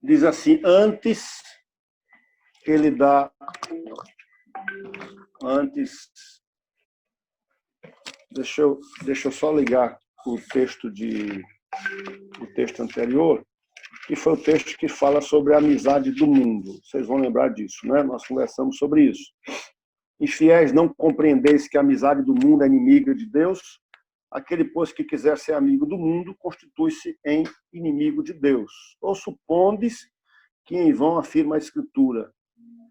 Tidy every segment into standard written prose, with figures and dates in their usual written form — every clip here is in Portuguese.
Diz assim, antes ele dá... Deixa eu só ligar o texto anterior, que foi o texto que fala sobre a amizade do mundo. Vocês vão lembrar disso, né? Nós conversamos sobre isso. Infiéis, não compreendeis que a amizade do mundo é inimiga de Deus? Aquele, pois, que quiser ser amigo do mundo, constitui-se em inimigo de Deus. Ou supondes que em vão afirma a Escritura,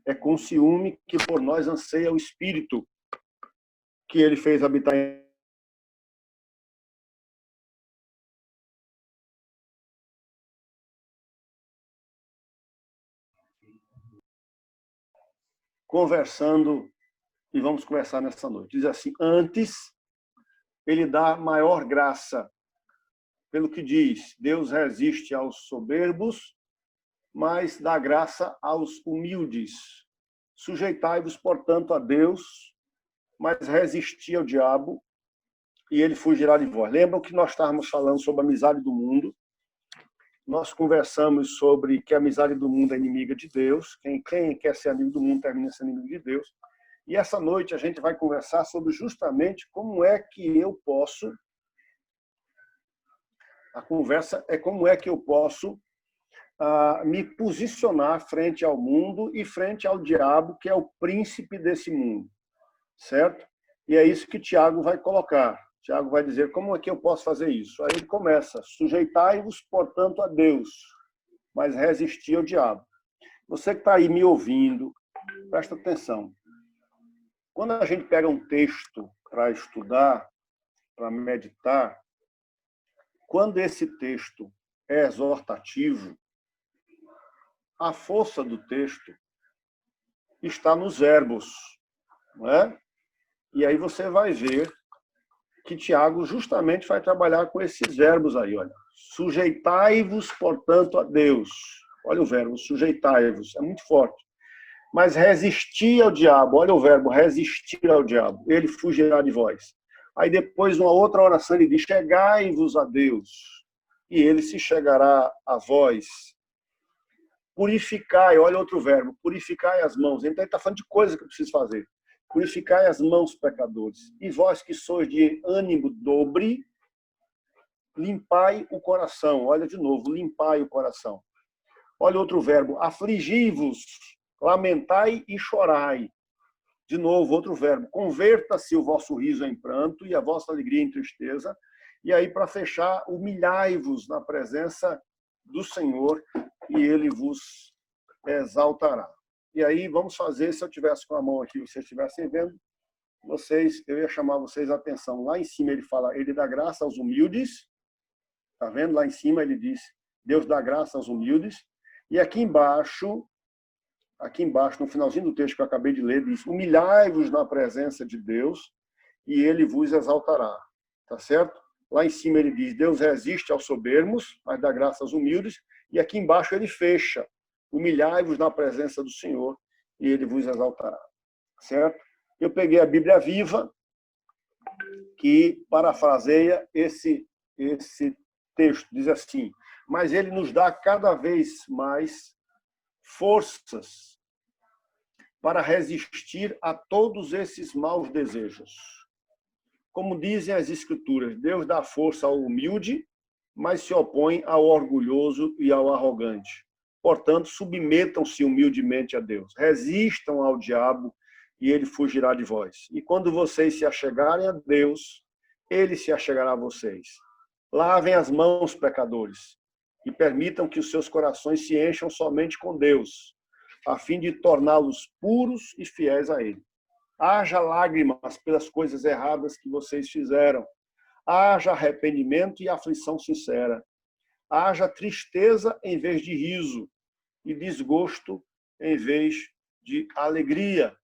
é com ciúme que por nós anseia o Espírito, que ele fez habitar em... Conversando, e vamos conversar nessa noite. Diz assim, antes ele dá maior graça, pelo que diz, Deus resiste aos soberbos, mas dá graça aos humildes. Sujeitai-vos, portanto, a Deus, mas resisti ao diabo, e ele fugirá de vós. Lembram que nós estávamos falando sobre a amizade do mundo? Nós conversamos sobre que a amizade do mundo é inimiga de Deus. Quem quer ser amigo do mundo termina sendo inimigo de Deus. E essa noite a gente vai conversar sobre justamente como é que eu posso... A conversa é como é que eu posso me posicionar frente ao mundo e frente ao diabo, que é o príncipe desse mundo. Certo? E é isso que Tiago vai colocar. Tiago vai dizer, como é que eu posso fazer isso? Aí ele começa, sujeitai-vos, portanto, a Deus, mas resisti ao diabo. Você que está aí me ouvindo, presta atenção. Quando a gente pega um texto para estudar, para meditar, quando esse texto é exortativo, a força do texto está nos verbos, não é? E aí você vai ver que Tiago justamente vai trabalhar com esses verbos aí, olha. Sujeitai-vos, portanto, a Deus. Olha o verbo, sujeitai-vos, é muito forte. Mas resistir ao diabo, olha o verbo, resistir ao diabo, ele fugirá de vós. Aí depois, uma outra oração, ele diz, chegai-vos a Deus, e ele se chegará a vós. Purificai, olha outro verbo, purificai as mãos. Então ele está falando de coisa que eu preciso fazer. Purificai as mãos, pecadores. E vós que sois de ânimo dobre, limpai o coração. Olha de novo, limpai o coração. Olha outro verbo, afligi-vos, lamentai e chorai. De novo, outro verbo, converta-se o vosso riso em pranto e a vossa alegria em tristeza. E aí, para fechar, humilhai-vos na presença do Senhor e ele vos exaltará. E aí, vamos fazer, se eu tivesse com a mão aqui, vocês estivessem vendo, eu ia chamar vocês a atenção. Lá em cima ele fala, ele dá graça aos humildes. Está vendo? Lá em cima ele diz, Deus dá graça aos humildes. E aqui embaixo, no finalzinho do texto que eu acabei de ler, diz, humilhai-vos na presença de Deus e ele vos exaltará. Tá certo? Lá em cima ele diz, Deus resiste aos soberbos, mas dá graça aos humildes. E aqui embaixo ele fecha, humilhai-vos na presença do Senhor e ele vos exaltará. Certo? Eu peguei a Bíblia Viva, que parafraseia esse texto. Diz assim, mas ele nos dá cada vez mais forças para resistir a todos esses maus desejos. Como dizem as Escrituras, Deus dá força ao humilde, mas se opõe ao orgulhoso e ao arrogante. Portanto, submetam-se humildemente a Deus. Resistam ao diabo e ele fugirá de vós. E quando vocês se achegarem a Deus, ele se achegará a vocês. Lavem as mãos, pecadores, e permitam que os seus corações se encham somente com Deus, a fim de torná-los puros e fiéis a ele. Haja lágrimas pelas coisas erradas que vocês fizeram. Haja arrependimento e aflição sincera. Haja tristeza em vez de riso e desgosto em vez de alegria.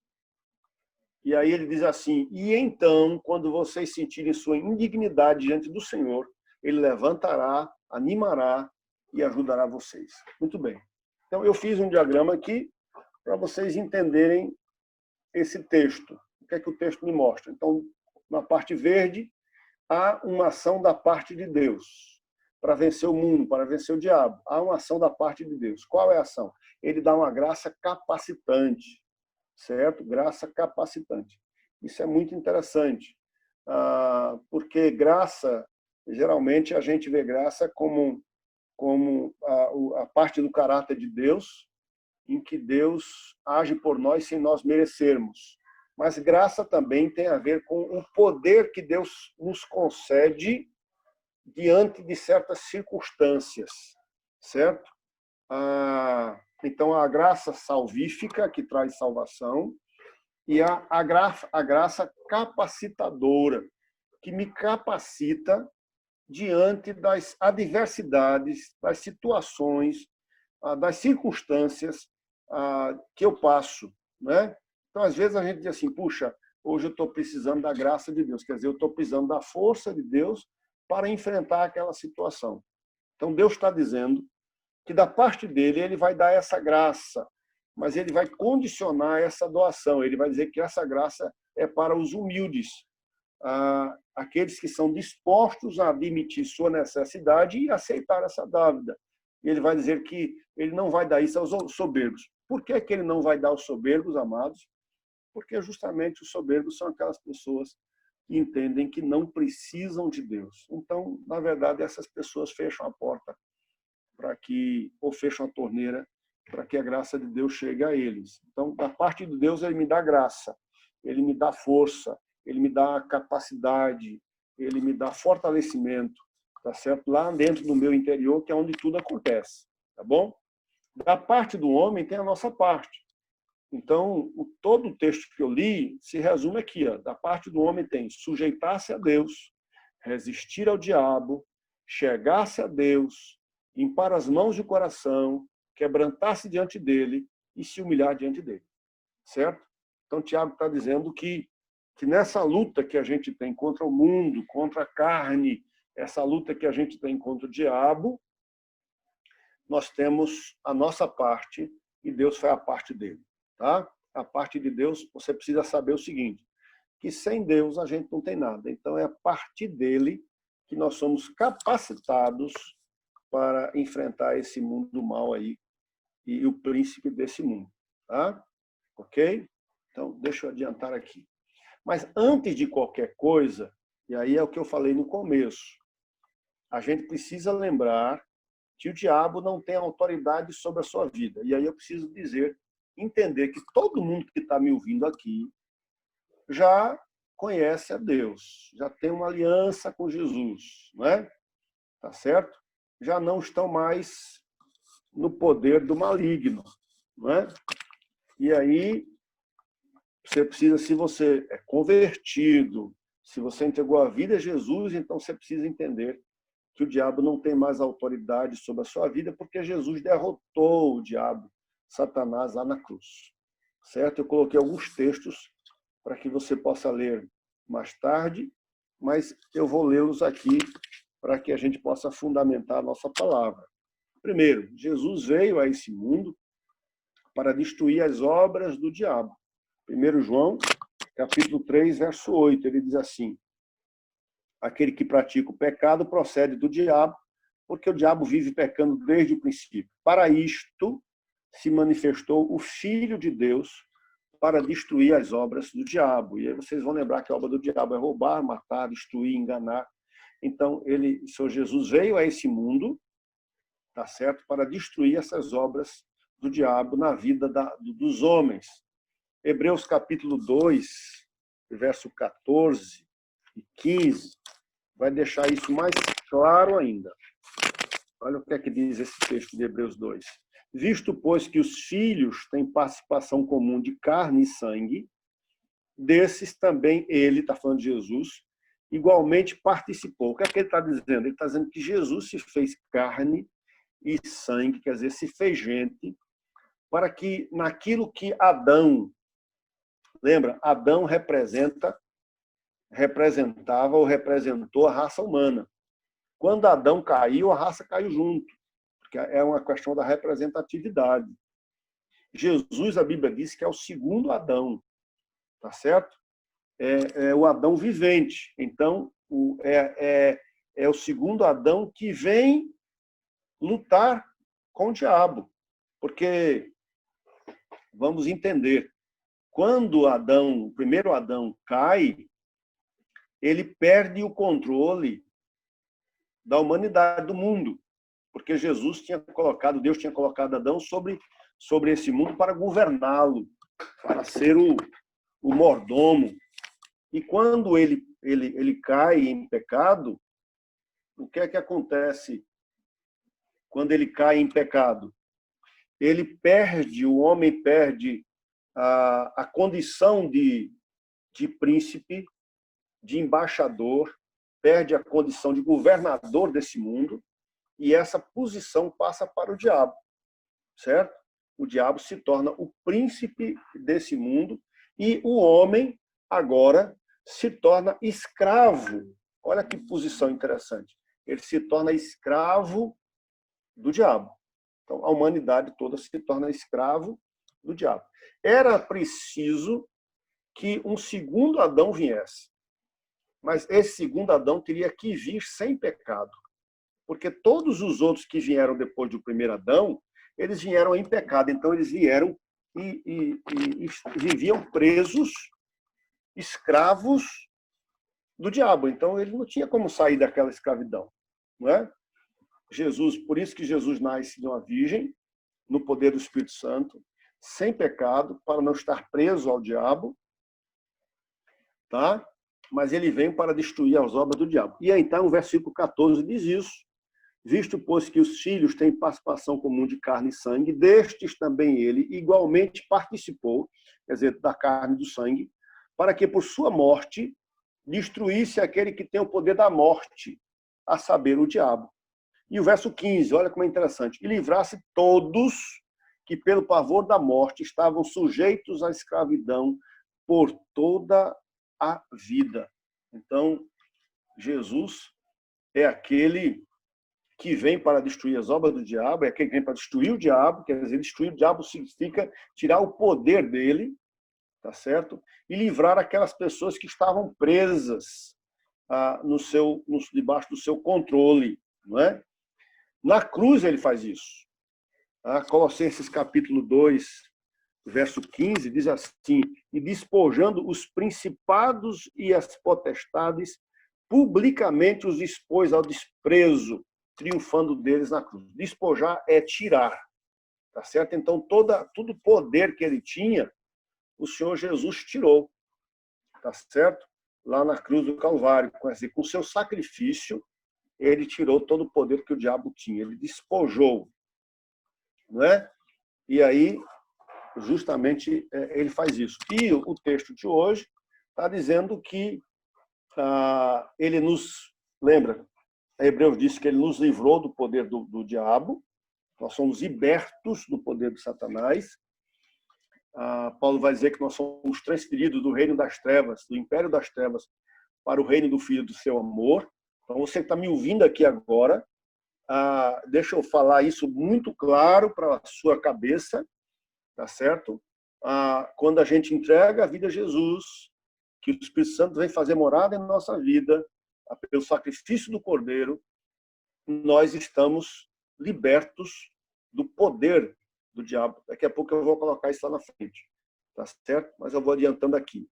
E aí ele diz assim, e então, quando vocês sentirem sua indignidade diante do Senhor, ele levantará, animará e ajudará vocês. Muito bem. Então, eu fiz um diagrama aqui para vocês entenderem esse texto. o que é que o texto me mostra? Então, na parte verde, há uma ação da parte de Deus para vencer o mundo, para vencer o diabo. Há uma ação da parte de Deus. Qual é a ação? Ele dá uma graça capacitante, certo? Graça capacitante. Isso é muito interessante, porque graça, geralmente a gente vê graça como a parte do caráter de Deus, em que Deus age por nós sem nós merecermos. Mas graça também tem a ver com o poder que Deus nos concede diante de certas circunstâncias, certo? Então, a graça salvífica, que traz salvação, e a graça capacitadora, que me capacita diante das adversidades, das situações, das circunstâncias que eu passo, né? Então, às vezes, a gente diz assim, puxa, hoje eu estou precisando da graça de Deus, quer dizer, eu estou precisando da força de Deus para enfrentar aquela situação. Então, Deus está dizendo que, da parte dele, ele vai dar essa graça, mas ele vai condicionar essa doação, ele vai dizer que essa graça é para os humildes, aqueles que são dispostos a admitir sua necessidade e aceitar essa dávida. Ele vai dizer que ele não vai dar isso aos soberbos. Por que ele não vai dar aos soberbos, amados? Porque justamente os soberbos são aquelas pessoas que entendem que não precisam de Deus. Então, na verdade, essas pessoas fecham a porta ou fecham a torneira para que a graça de Deus chegue a eles. Então, da parte de Deus, ele me dá graça, ele me dá força, ele me dá capacidade, ele me dá fortalecimento, tá certo? Lá dentro do meu interior, que é onde tudo acontece, tá bom? Da parte do homem tem a nossa parte. Então, todo o texto que eu li se resume aqui, ó. Da parte do homem tem sujeitar-se a Deus, resistir ao diabo, chegar-se a Deus, limpar as mãos e o coração, quebrantar-se diante dele e se humilhar diante dele, certo? Então, Tiago está dizendo que nessa luta que a gente tem contra o mundo, contra a carne, essa luta que a gente tem contra o diabo, nós temos a nossa parte e Deus faz a parte dele. Tá? A parte de Deus, você precisa saber o seguinte, que sem Deus a gente não tem nada. Então, é a partir dele que nós somos capacitados para enfrentar esse mundo mal aí e o príncipe desse mundo. Tá? Ok? Então, deixa eu adiantar aqui. Mas antes de qualquer coisa, e aí é o que eu falei no começo, a gente precisa lembrar que o diabo não tem autoridade sobre a sua vida. E aí eu preciso entender que todo mundo que está me ouvindo aqui já conhece a Deus, já tem uma aliança com Jesus, não é? Tá certo? Já não estão mais no poder do maligno, não é? E aí você precisa, se você é convertido, se você entregou a vida a Jesus, então você precisa entender que o diabo não tem mais autoridade sobre a sua vida, porque Jesus derrotou o diabo, Satanás, lá na cruz. Certo? Eu coloquei alguns textos para que você possa ler mais tarde, mas eu vou lê-los aqui para que a gente possa fundamentar a nossa palavra. Primeiro, Jesus veio a esse mundo para destruir as obras do diabo. 1 João, capítulo 3, verso 8, ele diz assim: aquele que pratica o pecado procede do diabo, porque o diabo vive pecando desde o princípio. Para isto se manifestou o Filho de Deus, para destruir as obras do diabo. E aí vocês vão lembrar que a obra do diabo é roubar, matar, destruir, enganar. Então, o Senhor Jesus veio a esse mundo, tá certo, para destruir essas obras do diabo na vida dos homens. Hebreus capítulo 2, verso 14 e 15, vai deixar isso mais claro ainda. Olha o que é que diz esse texto de Hebreus 2. Visto, pois, que os filhos têm participação comum de carne e sangue, desses também ele, está falando de Jesus, igualmente participou. O que é que ele está dizendo? Ele está dizendo que Jesus se fez carne e sangue, quer dizer, se fez gente, para que naquilo que Adão, lembra, Adão representava ou representou a raça humana. Quando Adão caiu, a raça caiu junto, porque é uma questão da representatividade. Jesus, a Bíblia diz que é o segundo Adão, tá certo? é o Adão vivente. Então, é o segundo Adão que vem lutar com o diabo. Porque, vamos entender, quando o primeiro Adão cai, ele perde o controle da humanidade, do mundo. Porque Deus tinha colocado Adão sobre esse mundo para governá-lo, para ser o mordomo. E quando ele cai em pecado, o que é que acontece quando ele cai em pecado? O homem perde a condição de príncipe, de embaixador, perde a condição de governador desse mundo, e essa posição passa para o diabo, certo? O diabo se torna o príncipe desse mundo e o homem agora se torna escravo. Olha que posição interessante. Ele se torna escravo do diabo. Então, a humanidade toda se torna escravo do diabo. Era preciso que um segundo Adão viesse. Mas esse segundo Adão teria que vir sem pecado. Porque todos os outros que vieram depois do primeiro Adão, eles vieram em pecado. Então, eles vieram e viviam presos, escravos do diabo. Então, ele não tinha como sair daquela escravidão. Não é? Por isso que Jesus nasce de uma virgem, no poder do Espírito Santo, sem pecado, para não estar preso ao diabo, tá? Mas ele vem para destruir as obras do diabo. E aí, então, o versículo 14 diz isso: visto, pois, que os filhos têm participação comum de carne e sangue, destes também ele igualmente participou, quer dizer, da carne e do sangue, para que por sua morte destruísse aquele que tem o poder da morte, a saber, o diabo. E o verso 15, olha como é interessante: e livrasse todos que pelo pavor da morte estavam sujeitos à escravidão por toda a vida. Então, Jesus é aquele que vem para destruir as obras do diabo, é aquele que vem para destruir o diabo, quer dizer, destruir o diabo significa tirar o poder dele, tá certo? E livrar aquelas pessoas que estavam presas debaixo do seu controle, não é? Na cruz ele faz isso. Colossenses capítulo 2, verso 15, diz assim: e despojando os principados e as potestades, publicamente os expôs ao desprezo, triunfando deles na cruz. Despojar é tirar, tá certo? Então, todo o poder que ele tinha, o Senhor Jesus tirou, tá certo? Lá na cruz do Calvário, quer dizer, com o seu sacrifício, ele tirou todo o poder que o diabo tinha, ele despojou, não é? E aí, justamente, ele faz isso. E o texto de hoje está dizendo que ele nos, lembra, Hebreus disse que ele nos livrou do poder do diabo, nós somos libertos do poder de Satanás. Paulo vai dizer que nós somos transferidos do reino das trevas, do império das trevas, para o reino do Filho do seu amor. Então, você que está me ouvindo aqui agora, deixa eu falar isso muito claro para a sua cabeça, tá certo? Quando a gente entrega a vida a Jesus, que o Espírito Santo vem fazer morada em nossa vida, pelo sacrifício do Cordeiro, nós estamos libertos do poder do diabo. Daqui a pouco eu vou colocar isso lá na frente, tá certo? Mas eu vou adiantando aqui.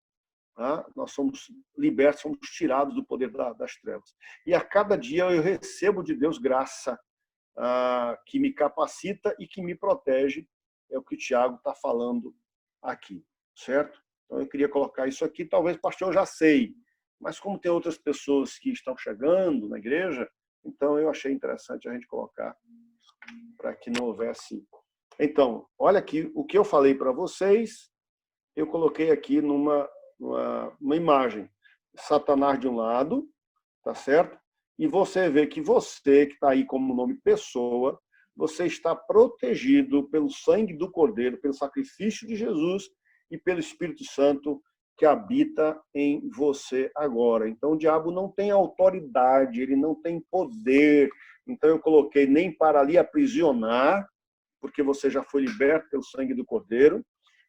Nós somos libertos, somos tirados do poder das trevas. E a cada dia eu recebo de Deus graça que me capacita e que me protege. É o que o Tiago está falando aqui, certo? Então eu queria colocar isso aqui. Talvez, pastor, eu já sei, mas como tem outras pessoas que estão chegando na igreja, então eu achei interessante a gente colocar para que não houvesse... Então, olha aqui, o que eu falei para vocês, eu coloquei aqui numa imagem. Satanás de um lado, tá certo? E você vê que você, que está aí como nome pessoa, você está protegido pelo sangue do Cordeiro, pelo sacrifício de Jesus e pelo Espírito Santo que habita em você agora. Então, o diabo não tem autoridade, ele não tem poder. Então, eu coloquei nem para lhe aprisionar, porque você já foi liberto pelo sangue do Cordeiro,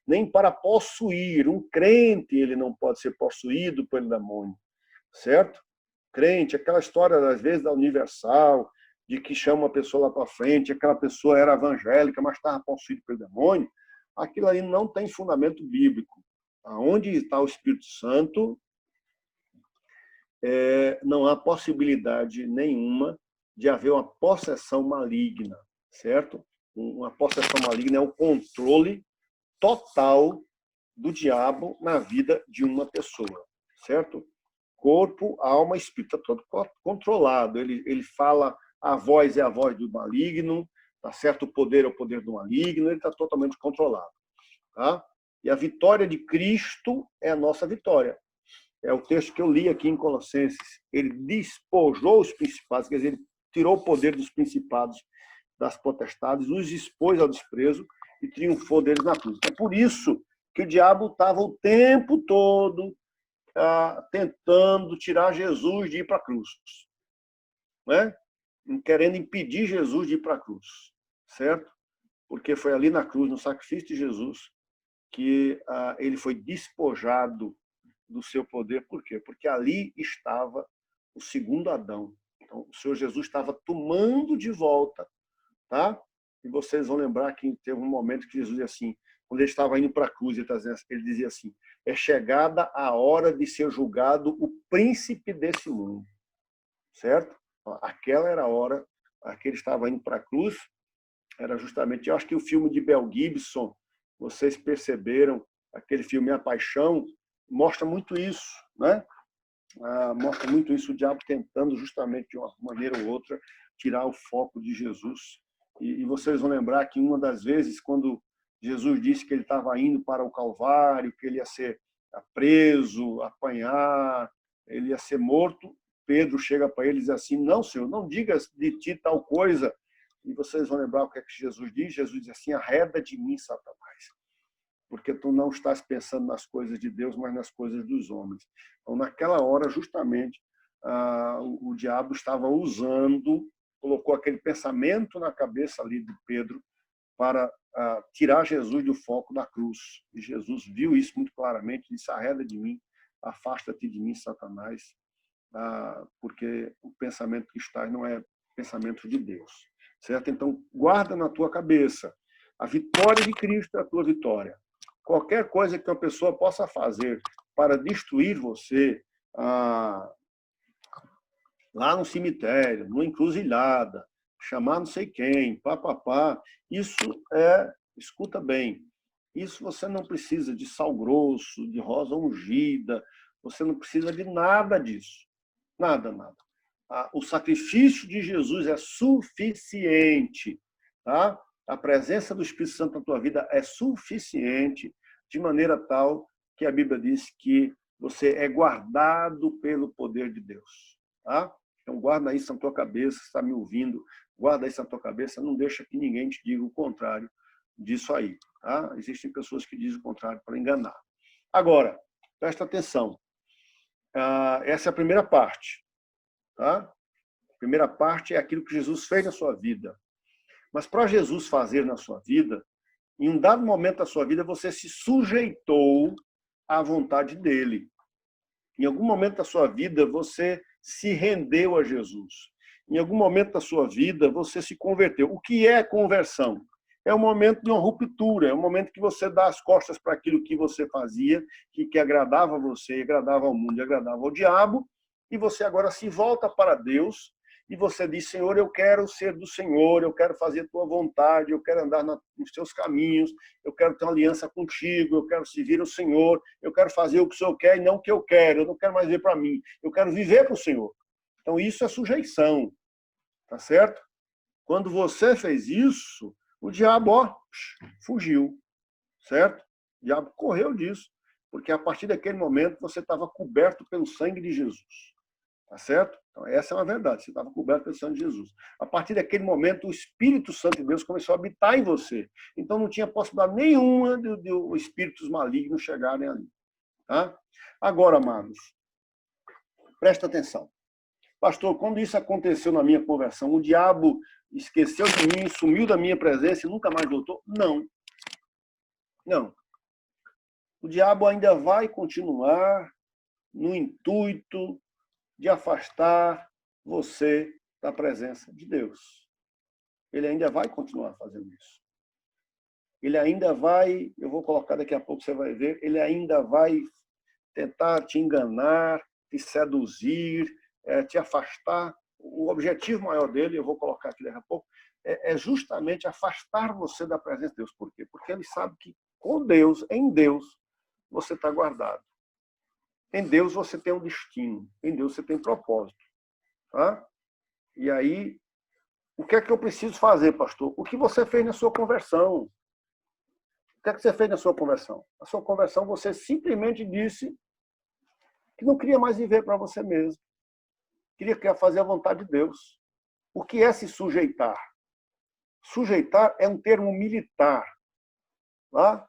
nem para possuir. Um crente, ele não pode ser possuído pelo demônio, certo? Crente, aquela história, às vezes, da Universal, de que chama uma pessoa lá para frente, aquela pessoa era evangélica, mas estava possuída pelo demônio, aquilo ali não tem fundamento bíblico. Aonde está o Espírito Santo, não há possibilidade nenhuma de haver uma possessão maligna, certo? Uma possessão maligna é o controle total do diabo na vida de uma pessoa, certo? Corpo, alma, espírito, está todo controlado. Ele fala, a voz é a voz do maligno, tá certo? O poder é o poder do maligno, ele está totalmente controlado, tá? E a vitória de Cristo é a nossa vitória. É o texto que eu li aqui em Colossenses. Ele despojou os principados, quer dizer, ele tirou o poder dos principados, das potestades, os expôs ao desprezo e triunfou deles na cruz. É por isso que o diabo estava o tempo todo tentando tirar Jesus de ir para a cruz, né? Querendo impedir Jesus de ir para a cruz, certo? Porque foi ali na cruz, no sacrifício de Jesus, que ele foi despojado do seu poder. Por quê? Porque ali estava o segundo Adão. Então, o Senhor Jesus estava tomando de volta, tá? E vocês vão lembrar que teve um momento que Jesus dizia assim, quando ele estava indo para a cruz, ele dizia assim, é chegada a hora de ser julgado o príncipe desse mundo, certo? Aquela era a hora que ele estava indo para a cruz, era justamente, eu acho que o filme de Mel Gibson, vocês perceberam, aquele filme A Paixão, mostra muito isso, né? Mostra muito isso, o diabo tentando justamente de uma maneira ou outra tirar o foco de Jesus. E vocês vão lembrar que uma das vezes, quando Jesus disse que ele estava indo para o Calvário, que ele ia ser preso, apanhar, ele ia ser morto, Pedro chega para ele e diz assim, não, Senhor, não diga de ti tal coisa. E vocês vão lembrar o que é que Jesus diz? Jesus diz assim, arreda de mim, Satanás, porque tu não estás pensando nas coisas de Deus, mas nas coisas dos homens. Então, naquela hora, justamente, o diabo estava usando, colocou aquele pensamento na cabeça ali de Pedro para tirar Jesus do foco da cruz. E Jesus viu isso muito claramente, disse, arreda de mim, afasta-te de mim, Satanás, porque o pensamento que estás não é pensamento de Deus. Certo? Então, guarda na tua cabeça, a vitória de Cristo é a tua vitória. Qualquer coisa que uma pessoa possa fazer para destruir você, lá no cemitério, numa encruzilhada, chamar não sei quem, papapá, isso escuta bem, isso você não precisa de sal grosso, de rosa ungida, você não precisa de nada disso. Nada, nada. O sacrifício de Jesus é suficiente, tá? A presença do Espírito Santo na tua vida é suficiente, de maneira tal que a Bíblia diz que você é guardado pelo poder de Deus, tá? Então, guarda isso na tua cabeça, está me ouvindo, guarda isso na tua cabeça, não deixa que ninguém te diga o contrário disso aí, tá? Existem pessoas que dizem o contrário para enganar. Agora, presta atenção, essa é a primeira parte, tá? A primeira parte é aquilo que Jesus fez na sua vida. Mas para Jesus fazer na sua vida, em um dado momento da sua vida, você se sujeitou à vontade dele. Em algum momento da sua vida, você se rendeu a Jesus. Em algum momento da sua vida, você se converteu. O que é conversão? É um momento de uma ruptura, é um momento que você dá as costas para aquilo que você fazia, que agradava a você, agradava ao mundo, agradava ao diabo, e você agora se volta para Deus, e você diz, Senhor, eu quero ser do Senhor, eu quero fazer a tua vontade, eu quero andar nos teus caminhos, eu quero ter uma aliança contigo, eu quero servir ao Senhor, eu quero fazer o que o Senhor quer e não o que eu quero, eu não quero mais ver para mim, eu quero viver para o Senhor. Então, isso é sujeição, tá certo? Quando você fez isso, o diabo fugiu, certo? O diabo correu disso, porque a partir daquele momento você estava coberto pelo sangue de Jesus. Tá certo? Então, essa é uma verdade. Você estava coberto pelo sangue de Jesus. A partir daquele momento, o Espírito Santo de Deus começou a habitar em você. Então, não tinha possibilidade nenhuma de espíritos malignos chegarem ali. Tá? Agora, amados, presta atenção. Pastor, quando isso aconteceu na minha conversão, o diabo esqueceu de mim, sumiu da minha presença e nunca mais voltou? Não. Não. O diabo ainda vai continuar no intuito de afastar você da presença de Deus. Ele ainda vai continuar fazendo isso. Ele ainda vai, eu vou colocar daqui a pouco, você vai ver, ele ainda vai tentar te enganar, te seduzir, te afastar. O objetivo maior dele, eu vou colocar aqui daqui a pouco, é justamente afastar você da presença de Deus. Por quê? Porque ele sabe que com Deus, em Deus, você está guardado. Em Deus você tem um destino. Em Deus você tem propósito. Tá? E aí, o que é que eu preciso fazer, pastor? O que você fez na sua conversão? O que é que você fez na sua conversão? Na sua conversão, você simplesmente disse que não queria mais viver para você mesmo. Queria fazer a vontade de Deus. O que é se sujeitar? Sujeitar é um termo militar, tá?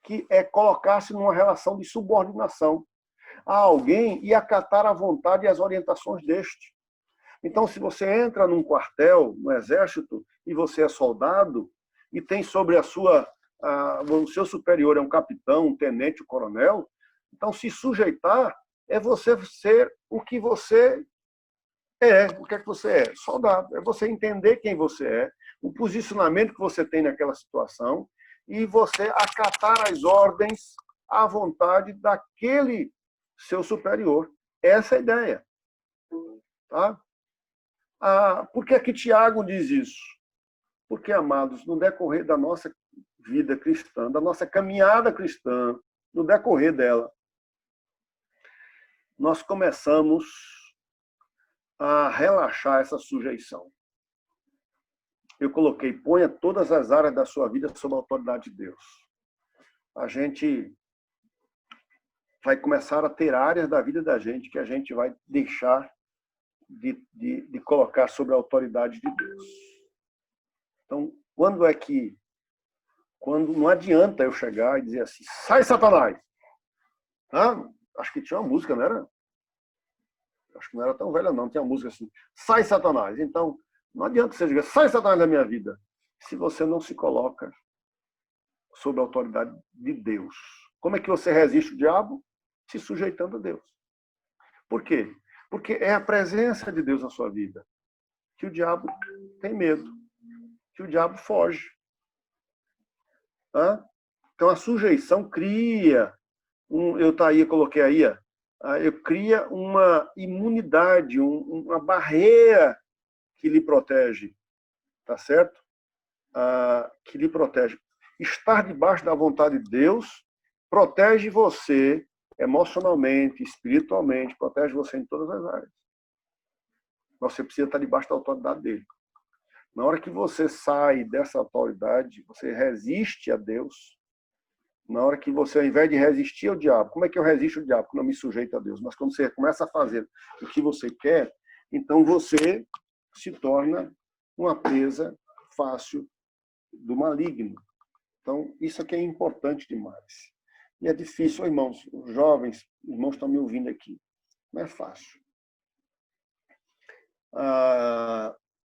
Que é colocar-se numa relação de subordinação a alguém e acatar a vontade e as orientações deste. Então, se você entra num quartel, no exército, e você é soldado, e tem sobre o seu superior é um capitão, um tenente, um coronel, então se sujeitar é você ser o que você é. O que é que você é? Soldado. É você entender quem você é, o posicionamento que você tem naquela situação, e você acatar as ordens à vontade daquele seu superior. Essa é a ideia. Tá? Por que que Tiago diz isso? Porque, amados, no decorrer da nossa vida cristã, da nossa caminhada cristã, no decorrer dela, nós começamos a relaxar essa sujeição. Eu coloquei, ponha todas as áreas da sua vida sob a autoridade de Deus. A gente vai começar a ter áreas da vida da gente que a gente vai deixar de colocar sob a autoridade de Deus. Então, quando não adianta eu chegar e dizer assim, sai, Satanás! Acho que tinha uma música, não era? Acho que não era tão velha, não. Tinha uma música assim, sai, Satanás! Então, não adianta você dizer, sai, Satanás, da minha vida, se você não se coloca sob a autoridade de Deus. Como é que você resiste o diabo? Se sujeitando a Deus. Por quê? Porque é a presença de Deus na sua vida que o diabo tem medo, que o diabo foge. Então, a sujeição cria, coloquei aí, eu cria uma imunidade, uma barreira que lhe protege, tá certo? Que lhe protege. Estar debaixo da vontade de Deus protege você emocionalmente, espiritualmente, protege você em todas as áreas. Você precisa estar debaixo da autoridade dele. Na hora que você sai dessa autoridade, você resiste a Deus. Na hora que você, ao invés de resistir ao diabo, como é que eu resisto ao diabo? Quando eu me sujeito a Deus. Mas quando você começa a fazer o que você quer, então você se torna uma presa fácil do maligno. Então, isso aqui é importante demais. E é difícil, irmãos, os jovens, irmãos estão me ouvindo aqui. Não é fácil.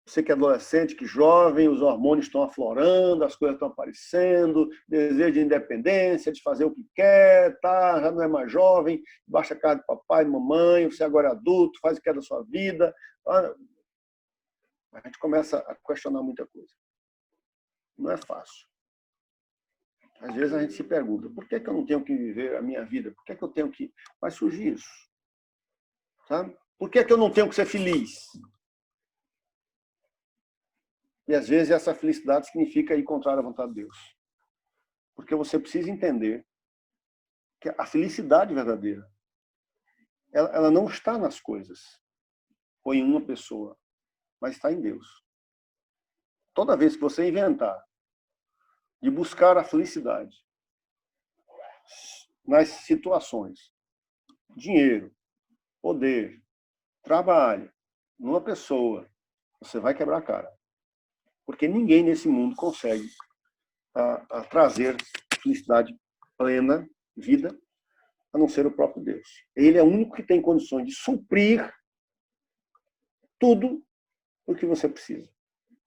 Você que é adolescente, que jovem, os hormônios estão aflorando, as coisas estão aparecendo, desejo de independência, de fazer o que quer, tá? Já não é mais jovem, baixa a casa de papai e mamãe, você agora é adulto, faz o que é da sua vida. A gente começa a questionar muita coisa. Não é fácil. Às vezes a gente se pergunta, por que eu não tenho que viver a minha vida? Por que eu tenho que... Vai surgir isso. Sabe? Por que eu não tenho que ser feliz? E às vezes essa felicidade significa ir contra a vontade de Deus. Porque você precisa entender que a felicidade verdadeira, ela não está nas coisas ou em uma pessoa, mas está em Deus. Toda vez que você inventar de buscar a felicidade nas situações, dinheiro, poder, trabalho, numa pessoa, você vai quebrar a cara. Porque ninguém nesse mundo consegue trazer felicidade plena, vida, a não ser o próprio Deus. Ele é o único que tem condições de suprir tudo o que você precisa.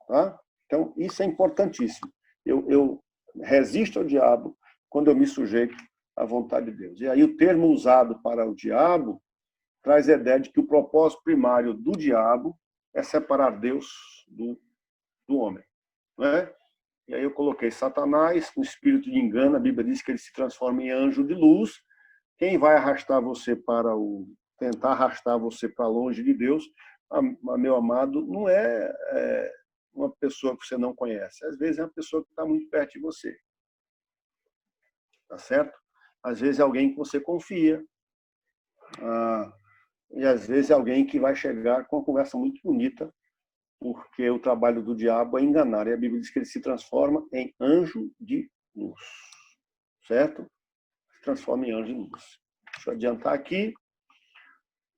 Tá? Então, isso é importantíssimo. Eu resisto ao diabo quando eu me sujeito a vontade de Deus. E aí o termo usado para o diabo traz a ideia de que o propósito primário do diabo é separar Deus do homem. Não é? E aí eu coloquei Satanás, o espírito de engano, a Bíblia diz que ele se transforma em anjo de luz. Quem vai arrastar você tentar arrastar você para longe de Deus, meu amado, não é uma pessoa que você não conhece. Às vezes é uma pessoa que está muito perto de você. Tá certo? Às vezes é alguém que você confia. E às vezes é alguém que vai chegar com uma conversa muito bonita, porque o trabalho do diabo é enganar. E a Bíblia diz que ele se transforma em anjo de luz. Certo? Se transforma em anjo de luz. Deixa eu adiantar aqui.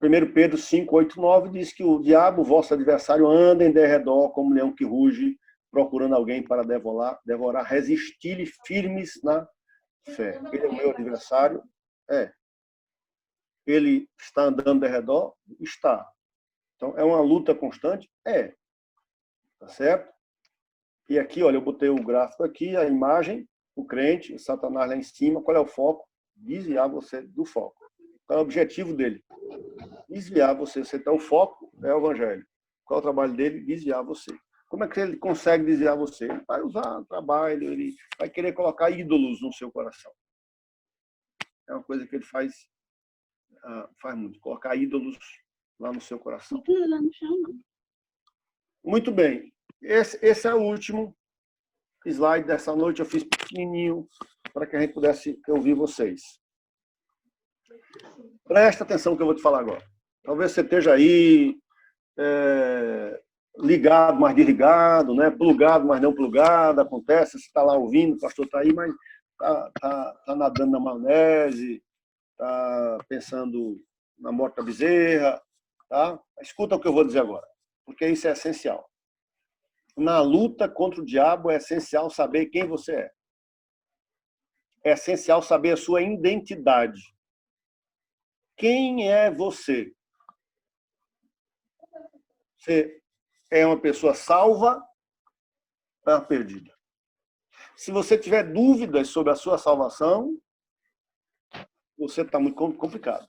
1 Pedro 5, 8, 9 diz que o diabo, vosso adversário, anda em derredor como leão que ruge, procurando alguém para devorar, resistir-lhe firmes na fé. Ele é o meu adversário? É. Ele está andando de redor? Está. Então, é uma luta constante? É. Tá certo? E aqui, olha, eu botei o gráfico aqui, a imagem, o crente, o Satanás lá em cima. Qual é o foco? Desviar você do foco. Qual é o objetivo dele? Desviar você. Então, o foco é o evangelho. Qual é o trabalho dele? Desviar você. Como é que ele consegue desviar você? Ele vai usar o trabalho, ele vai querer colocar ídolos no seu coração. É uma coisa que ele faz muito, colocar ídolos lá no seu coração. Muito bem. Esse é o último slide dessa noite. Eu fiz pequenininho para que a gente pudesse ouvir vocês. Presta atenção no que eu vou te falar agora. Talvez você esteja aí ligado, mas desligado, né? Plugado, mas não plugado. Acontece, você está lá ouvindo, o pastor está aí, mas está nadando na maionese, está pensando na morte da bezerra. Tá? Escuta o que eu vou dizer agora, porque isso é essencial. Na luta contra o diabo é essencial saber quem você é. É essencial saber a sua identidade. Quem é você? Você é uma pessoa salva ou perdida? Se você tiver dúvidas sobre a sua salvação, você está muito complicado.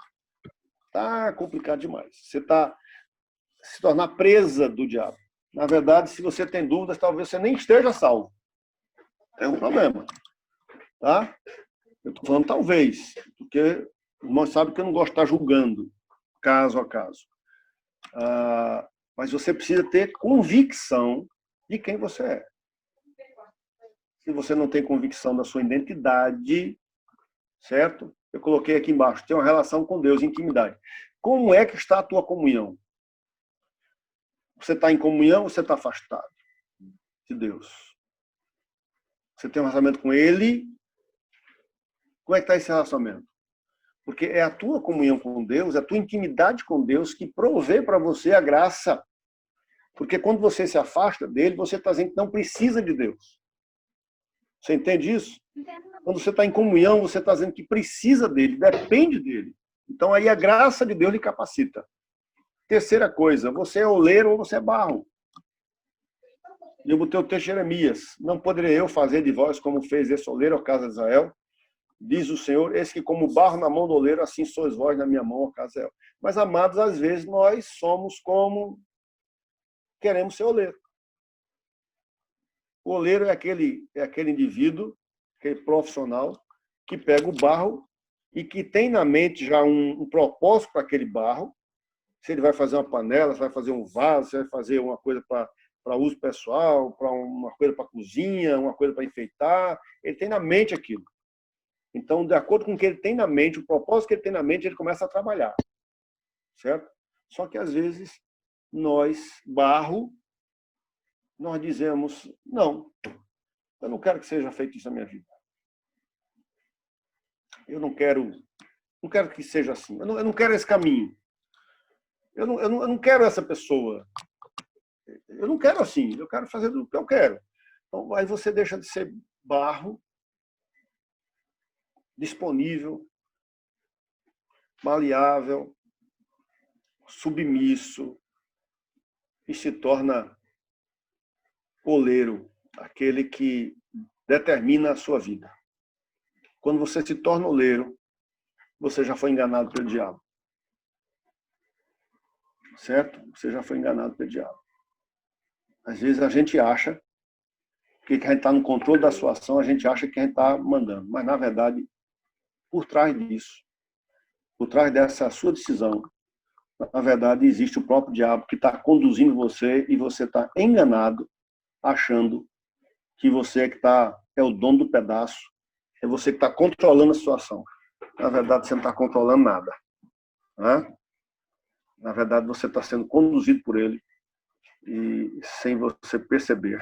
Está complicado demais. Você está se tornar presa do diabo. Na verdade, se você tem dúvidas, talvez você nem esteja salvo. É um problema. Tá? Eu estou falando talvez, porque o irmão sabe que eu não gosto de estar julgando, caso a caso. Mas você precisa ter convicção de quem você é. Se você não tem convicção da sua identidade, certo? Eu coloquei aqui embaixo, tem uma relação com Deus, intimidade. Como é que está a tua comunhão? Você está em comunhão ou você está afastado de Deus? Você tem um relacionamento com Ele? Como é que está esse relacionamento? Porque é a tua comunhão com Deus, a tua intimidade com Deus que provê para você a graça. Porque quando você se afasta dele, você está dizendo que não precisa de Deus. Você entende isso? Quando você está em comunhão, você está dizendo que precisa dele, depende dele. Então aí a graça de Deus lhe capacita. Terceira coisa, você é oleiro ou você é barro. E eu botei o texto de Jeremias. Não poderei eu fazer de vós como fez esse oleiro, a casa de Israel? Diz o Senhor, eis que como barro na mão do oleiro, assim sois vós na minha mão, a casa de Israel. Mas, amados, às vezes nós somos como queremos ser oleiro. O oleiro é aquele indivíduo, aquele profissional, que pega o barro e que tem na mente já um propósito para aquele barro. Se ele vai fazer uma panela, se vai fazer um vaso, se vai fazer uma coisa para uso pessoal, para uma coisa para cozinha, uma coisa para enfeitar, ele tem na mente aquilo. Então, de acordo com o que ele tem na mente, o propósito que ele tem na mente, ele começa a trabalhar. Certo? Só que, às vezes, nós, barro, nós dizemos, não, eu não quero que seja feito isso na minha vida. Eu não quero que seja assim. Eu não quero esse caminho. Eu não quero essa pessoa. Eu não quero assim. Eu quero fazer o que eu quero. Então, aí você deixa de ser barro, disponível, maleável, submisso, e se torna oleiro, aquele que determina a sua vida. Quando você se torna oleiro, você já foi enganado pelo diabo. Certo? Você já foi enganado pelo diabo. Às vezes a gente acha que a gente está no controle da sua ação, a gente acha que a gente está mandando. Mas, na verdade, por trás disso, por trás dessa sua decisão, na verdade, existe o próprio diabo que está conduzindo você e você está enganado, achando que você é o dono do pedaço, é você que está controlando a situação. Na verdade, você não está controlando nada. Né? Na verdade, você está sendo conduzido por ele e sem você perceber.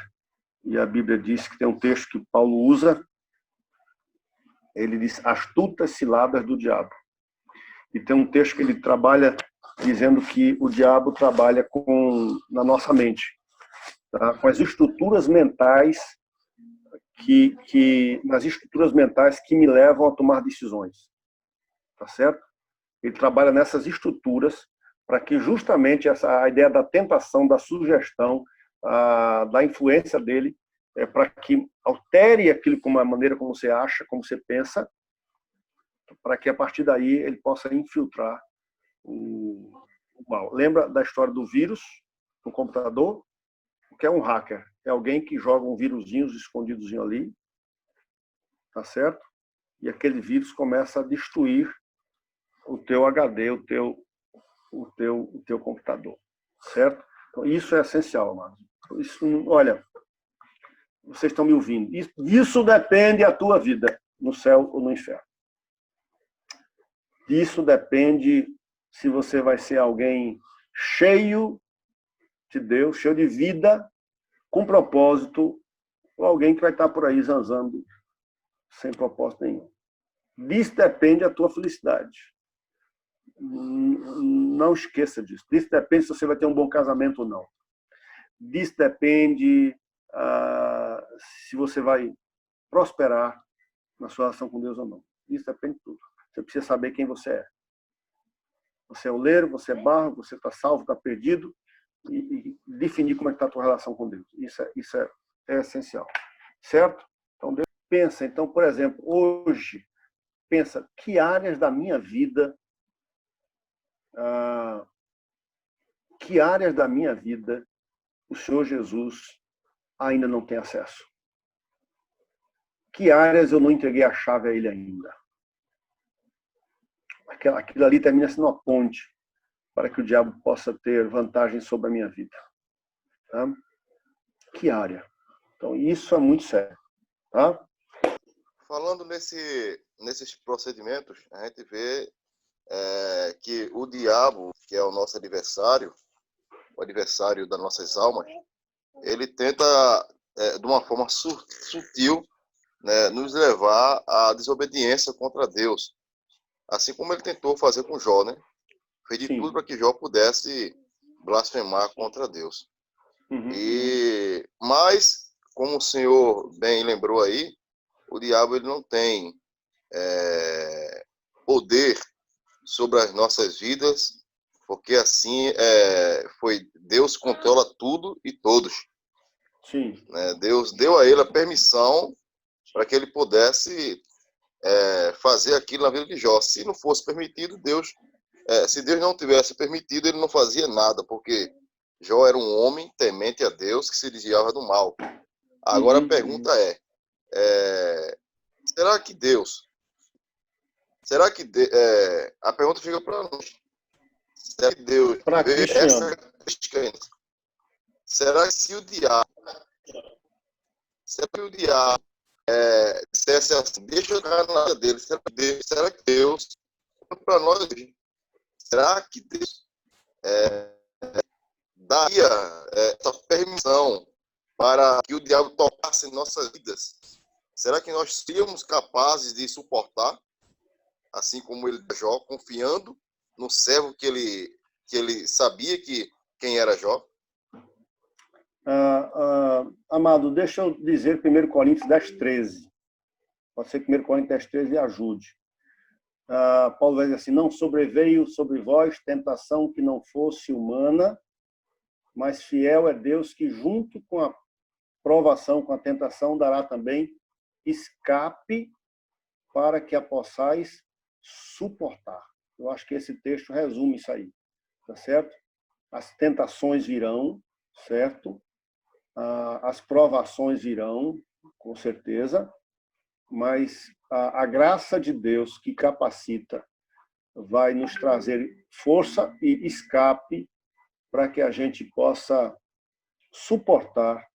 E a Bíblia diz que tem um texto que Paulo usa, ele diz astutas ciladas do diabo. E tem um texto que ele trabalha dizendo que o diabo trabalha na nossa mente, tá? Com as estruturas mentais nas estruturas mentais que me levam a tomar decisões. Tá certo? Ele trabalha nessas estruturas para que justamente a ideia da tentação, da sugestão, da influência dele, para que altere aquilo como a maneira como você acha, como você pensa, para que a partir daí ele possa infiltrar o mal. Lembra da história do vírus no computador? O que é um hacker? É alguém que joga um vírusinho escondidozinho ali, tá certo? E aquele vírus começa a destruir o teu HD, o teu computador, certo? Então, isso é essencial, mano. Isso, olha, vocês estão me ouvindo. Isso depende da tua vida, no céu ou no inferno. Isso depende se você vai ser alguém cheio de Deus, cheio de vida, com propósito, ou alguém que vai estar por aí zanzando sem propósito nenhum. Disso depende a tua felicidade. Não esqueça disso. Disso depende se você vai ter um bom casamento ou não. Disso depende se você vai prosperar na sua relação com Deus ou não. Isso depende de tudo. Você precisa saber quem você é. Você é oleiro, você é barro, você está salvo, está perdido, e definir como é que está a tua relação com Deus. Isso é essencial. Certo? Então, Deus pensa. Então, por exemplo, hoje, pensa, que áreas da minha vida o Senhor Jesus ainda não tem acesso? Que áreas eu não entreguei a chave a Ele ainda? Aquilo ali termina sendo uma ponte para que o diabo possa ter vantagem sobre a minha vida. Tá? Que área? Então, isso é muito sério. Tá? Falando nesses procedimentos, a gente vê que o diabo, que é o nosso adversário, o adversário das nossas almas, ele tenta, de uma forma sutil, né, nos levar à desobediência contra Deus. Assim como ele tentou fazer com Jó, né? Fez de tudo para que Jó pudesse blasfemar contra Deus. Mas, como o senhor bem lembrou aí, o diabo ele não tem poder sobre as nossas vidas, porque assim foi Deus controla tudo e todos. Sim. Né? Deus deu a ele a permissão para que ele pudesse fazer aquilo na vida de Jó. Se não fosse permitido, se Deus não tivesse permitido, ele não fazia nada, porque Jó era um homem temente a Deus que se desviava do mal. Agora a pergunta será que Deus... a pergunta fica para nós. Será que Deus vê essa característica? Será que se o diabo dissesse assim, deixa eu jogar na vida dele, será que Deus, para nós, será que Deus daria essa permissão para que o diabo tocasse em nossas vidas? Será que nós seríamos capazes de suportar, assim como ele Jó, confiando no servo que ele sabia quem era Jó? Amado, deixa eu dizer 1 Coríntios 10:13. Pode ser 1 Coríntios 10:13 e ajude. Paulo vai dizer assim, não sobreveio sobre vós tentação que não fosse humana, mas fiel é Deus que junto com a provação, com a tentação, dará também escape para que a possais suportar. Eu acho que esse texto resume isso aí, tá certo? As tentações virão, certo? As provações virão, com certeza, mas a graça de Deus que capacita vai nos trazer força e escape para que a gente possa suportar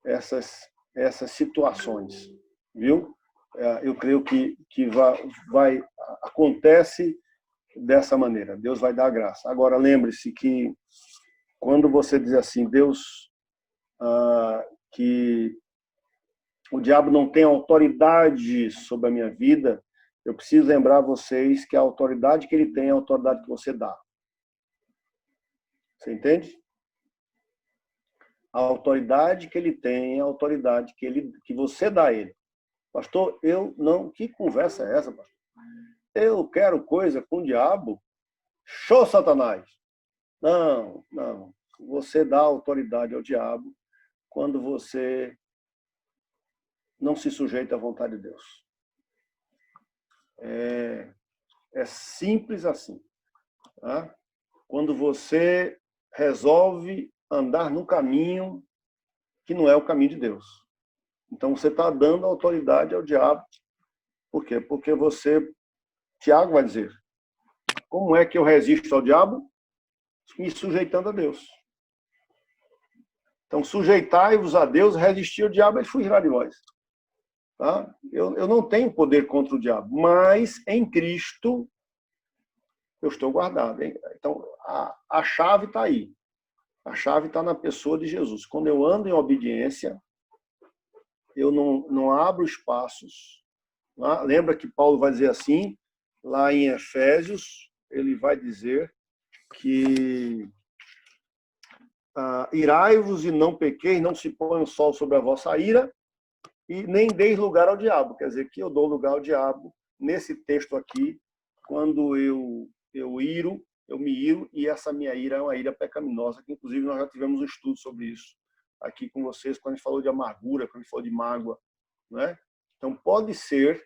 essas situações, viu? Eu creio que acontece dessa maneira. Deus vai dar graça. Agora, lembre-se que quando você diz assim, Deus, que o diabo não tem autoridade sobre a minha vida, eu preciso lembrar vocês que a autoridade que ele tem é a autoridade que você dá. Você entende? A autoridade que ele tem é a autoridade que você dá a ele. Pastor, eu não... Que conversa é essa, pastor? Eu quero coisa com o diabo? Show, Satanás! Não, não. Você dá autoridade ao diabo quando você não se sujeita à vontade de Deus. É simples assim. Tá? Quando você resolve andar no caminho que não é o caminho de Deus. Então você está dando autoridade ao diabo. Por quê? Porque Tiago vai dizer, como é que eu resisto ao diabo? Me sujeitando a Deus. Então, sujeitai-vos a Deus, resistir ao diabo, ele fugirá de vós. Tá? Eu não tenho poder contra o diabo, mas em Cristo eu estou guardado. Hein? Então, a chave está aí. A chave está na pessoa de Jesus. Quando eu ando em obediência, eu não abro espaços. Tá? Lembra que Paulo vai dizer assim, lá em Efésios, ele vai dizer que irai-vos e não pequeis, não se põe o sol sobre a vossa ira, e nem deis lugar ao diabo. Quer dizer, que eu dou lugar ao diabo, nesse texto aqui, quando eu me iro, e essa minha ira é uma ira pecaminosa, que inclusive nós já tivemos um estudo sobre isso aqui com vocês, quando a gente falou de amargura, quando a gente falou de mágoa. Né? Então, pode ser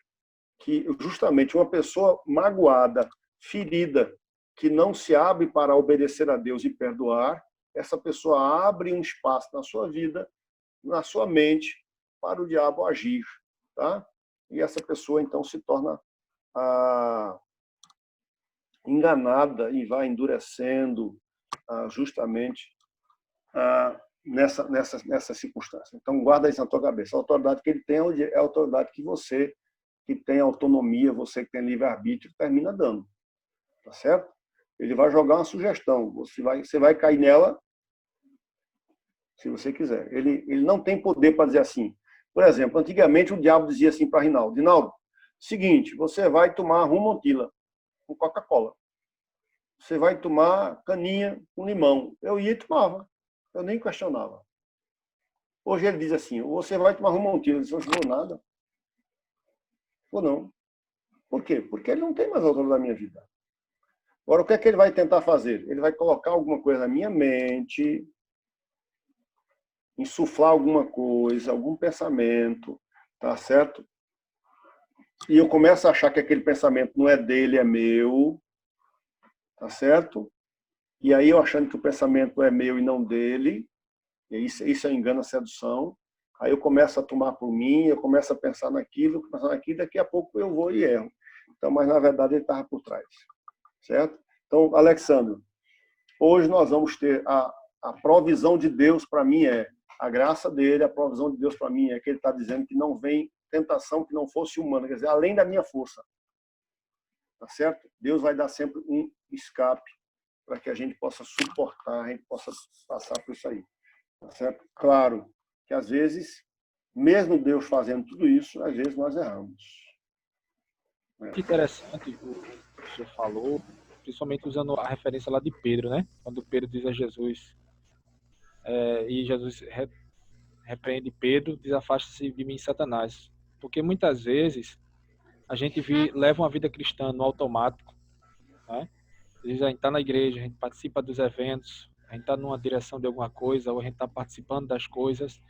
que justamente uma pessoa magoada, ferida, que não se abre para obedecer a Deus e perdoar, essa pessoa abre um espaço na sua vida, na sua mente, para o diabo agir. Tá? E essa pessoa, então, se torna enganada e vai endurecendo justamente nessa circunstância. Então, guarda isso na tua cabeça. A autoridade que ele tem é a autoridade que você, que tem autonomia, você que tem livre-arbítrio, termina dando. Tá certo? Ele vai jogar uma sugestão. Você vai cair nela se você quiser. Ele não tem poder para dizer assim. Por exemplo, antigamente o diabo dizia assim para Rinaldo, Rinaldo, seguinte, você vai tomar rum Montila com Coca-Cola. Você vai tomar caninha com limão. Eu ia e tomava. Eu nem questionava. Hoje ele diz assim, você vai tomar rum Montila. Eu disse, não vou nada. Ou não. Por quê? Porque ele não tem mais autoridade da minha vida. Agora, o que é que ele vai tentar fazer? Ele vai colocar alguma coisa na minha mente, insuflar alguma coisa, algum pensamento, tá certo? E eu começo a achar que aquele pensamento não é dele, é meu, tá certo? E aí eu achando que o pensamento é meu e não dele, e isso é engano, a sedução, aí eu começo a tomar por mim, eu começo a pensar naquilo, daqui a pouco eu vou e erro. Então, mas na verdade ele estava por trás, certo? Então, Alexandre, hoje nós vamos ter a provisão de Deus para mim a graça dele, a provisão de Deus para mim é que ele está dizendo que não vem tentação que não fosse humana, quer dizer, além da minha força. Tá certo? Deus vai dar sempre um escape para que a gente possa suportar, a gente possa passar por isso aí. Tá certo? Claro que às vezes, mesmo Deus fazendo tudo isso, às vezes nós erramos. Que interessante o que o senhor falou, principalmente usando a referência lá de Pedro, né? Quando Pedro diz a Jesus, e Jesus repreende Pedro, diz, afasta-se de mim, Satanás. Porque muitas vezes a gente leva uma vida cristã no automático, né? Às vezes a gente está na igreja, a gente participa dos eventos, a gente está numa direção de alguma coisa, ou a gente está participando das coisas,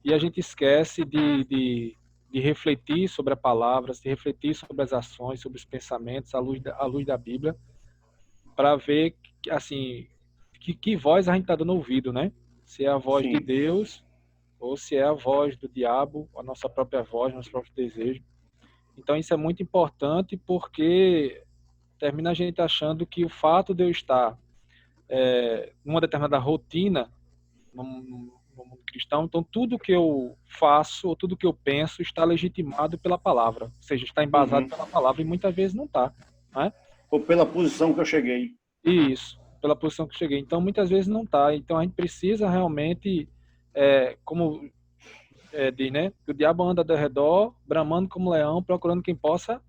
e a gente esquece de de refletir sobre a palavra, de refletir sobre as ações, sobre os pensamentos, à luz da Bíblia, para ver, assim, que voz a gente está dando ouvido, né? Se é a voz de Sim. Deus ou se é a voz do diabo, a nossa própria voz, nosso próprio desejo. Então isso é muito importante porque termina a gente achando que o fato de eu estar numa determinada rotina no mundo cristão, então tudo que eu faço, ou tudo que eu penso está legitimado pela palavra, ou seja, está embasado pela palavra, e muitas vezes não está, né? Ou pela posição que eu cheguei. Isso, pela posição que eu cheguei. Então muitas vezes não está. Então a gente precisa realmente, como diz, né? Que o diabo anda ao redor, bramando como leão, procurando quem possa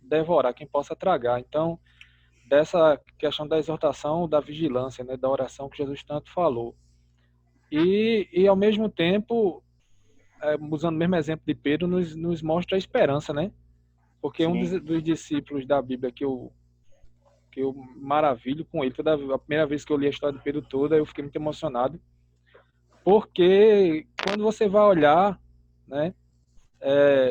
devorar, quem possa tragar. Então, dessa questão da exortação, da vigilância, né? Da oração que Jesus tanto falou. E ao mesmo tempo, usando o mesmo exemplo de Pedro, nos mostra a esperança, né? Porque um Sim. dos discípulos da Bíblia que eu maravilho com ele, a primeira vez que eu li a história de Pedro toda, eu fiquei muito emocionado, porque quando você vai olhar, né?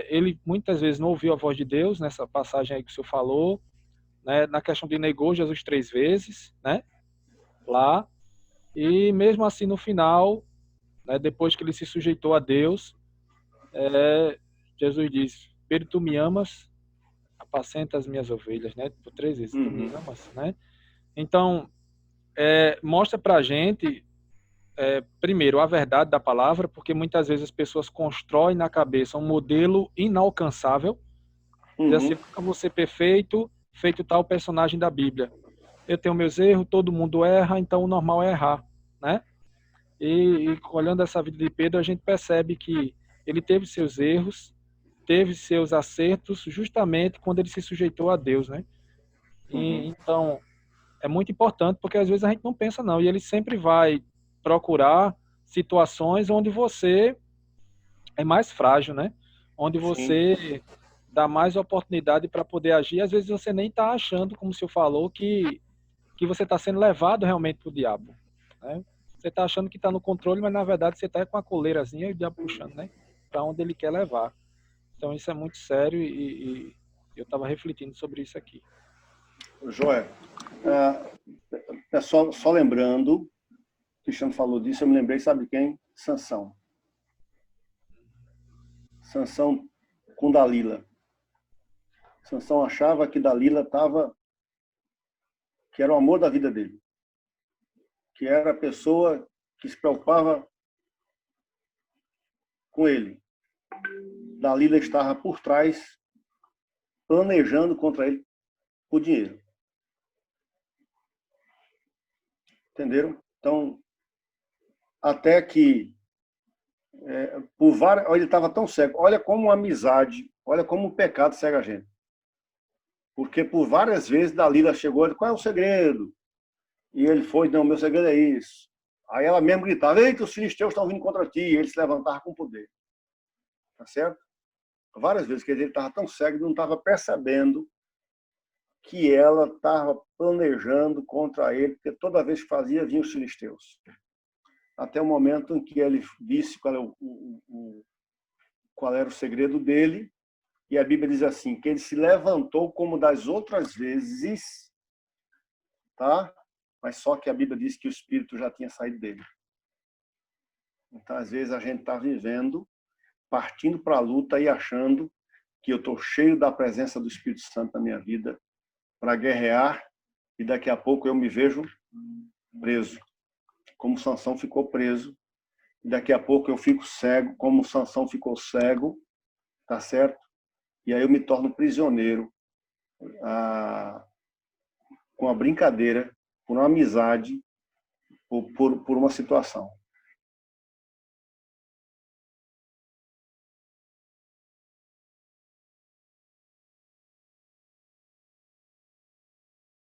Ele muitas vezes não ouviu a voz de Deus, nessa passagem aí que o senhor falou, né? Na questão de negou Jesus 3 vezes, né? Lá, e mesmo assim no final, né? Depois que ele se sujeitou a Deus, Jesus diz: Pedro, tu me amas, apacenta as minhas ovelhas, né? Por 3 vezes, tu me amas, né? Então, mostra pra gente, primeiro, a verdade da palavra, porque muitas vezes as pessoas constroem na cabeça um modelo inalcançável, diz assim, eu vou ser perfeito, feito tal personagem da Bíblia. Eu tenho meus erros, todo mundo erra, então o normal é errar, né? E olhando essa vida de Pedro, a gente percebe que ele teve seus erros, teve seus acertos, justamente quando ele se sujeitou a Deus, né? Então, é muito importante, porque às vezes a gente não pensa não, e ele sempre vai procurar situações onde você é mais frágil, né? Onde Sim. você dá mais oportunidade para poder agir, às vezes você nem está achando, como o senhor falou, que você está sendo levado realmente para o diabo, né? Você está achando que está no controle, mas na verdade você está com a coleirazinha e o diabo puxando, né? Para onde ele quer levar. Então isso é muito sério e eu estava refletindo sobre isso aqui. Joia, pessoal, só lembrando, o Cristiano falou disso, eu me lembrei, sabe quem? Sansão. Sansão com Dalila. Sansão achava que Dalila que era o amor da vida dele, que era a pessoa que se preocupava com ele. Dalila estava por trás, planejando contra ele o dinheiro. Entenderam? Então, até que ele estava tão cego. Olha como a amizade, olha como o pecado cega a gente. Porque por várias vezes Dalila chegou e disse, qual é o segredo? E ele foi, não, meu segredo é isso. Aí ela mesmo gritava, eita, os filisteus estão vindo contra ti. E ele se levantava com poder. Tá certo? Várias vezes que ele estava tão cego que não estava percebendo que ela estava planejando contra ele, porque toda vez que fazia, vinham os filisteus. Até o momento em que ele disse qual era o segredo dele, e a Bíblia diz assim, que ele se levantou como das outras vezes, tá? Mas só que a Bíblia diz que o espírito já tinha saído dele. Então, às vezes, a gente está vivendo, partindo para a luta e achando que eu estou cheio da presença do Espírito Santo na minha vida para guerrear, e daqui a pouco eu me vejo preso, como Sansão ficou preso, e daqui a pouco eu fico cego, como Sansão ficou cego, tá certo? E aí eu me torno prisioneiro com a brincadeira, por uma amizade, por uma situação.